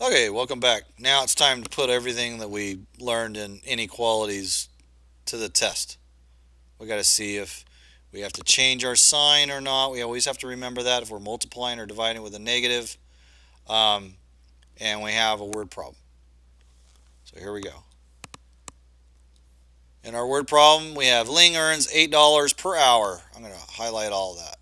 Okay, welcome back. Now it's time to put everything that we learned in inequalities to the test. We got to see if we have to change our sign or not. We always have to remember that if we're multiplying or dividing with a negative. Um, and we have a word problem. So here we go. In our word problem, we have Ling earns $8 per hour. I'm going to highlight all of that.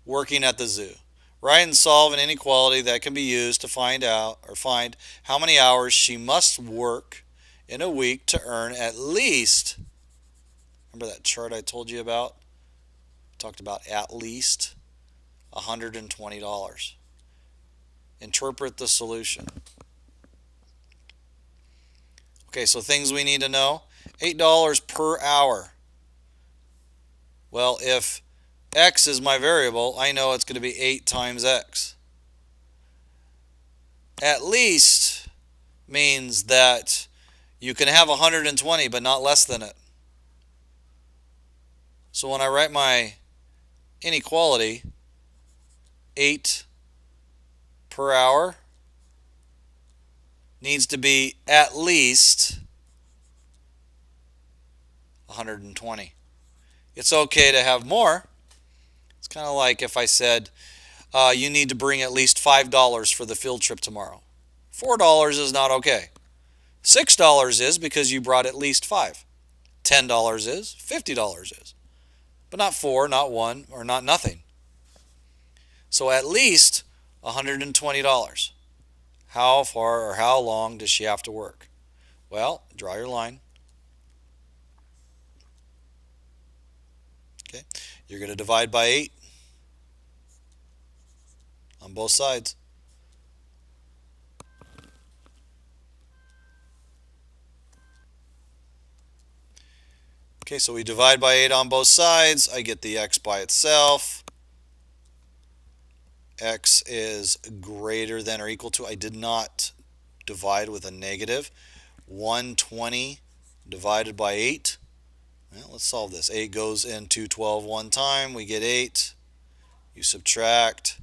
Working at the zoo. Write and solve an inequality that can be used to find out or find how many hours she must work in a week to earn at least. Remember that chart I told you about? Talked about at least $120. Interpret the solution. Okay, so things we need to know. $8 per hour. Well, if x is my variable, I know it's going to be 8 times x. At least means that you can have 120 but not less than it. So when I write my inequality, 8 per hour needs to be at least 120. It's okay to have more. It's kind of like if I said you need to bring at least $5 for the field trip tomorrow. $4 is not okay. $6 is because you brought at least 5. $10 is, $50 is. But not 4, not 1, or not nothing. So at least $120. How far or how long does she have to work? Well, draw your line. Okay. You're going to divide by 8 on both sides. Okay, so we divide by 8 on both sides. I get the x by itself. X is greater than or equal to, I did not divide with a negative. 120 divided by 8. Well, let's solve this. 8 goes into 12 one time. We get 8. You subtract.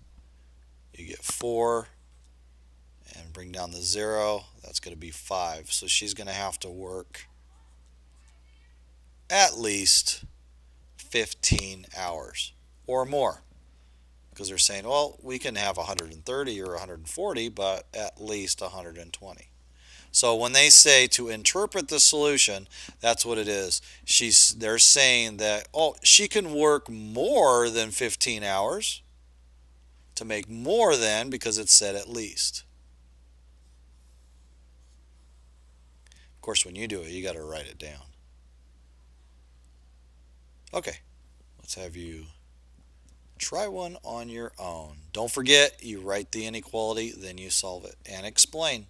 You get 4. And bring down the 0. That's going to be 5. So she's going to have to work at least 15 hours or more. Because they're saying, well, we can have 130 or 140, but at least 120. So when they say to interpret the solution, that's what it is. They're saying that, oh, she can work more than 15 hours to make more than, because it said at least. Of course, when you do it, you got to write it down. Okay, let's have you try one on your own. Don't forget, you write the inequality, then you solve it and explain.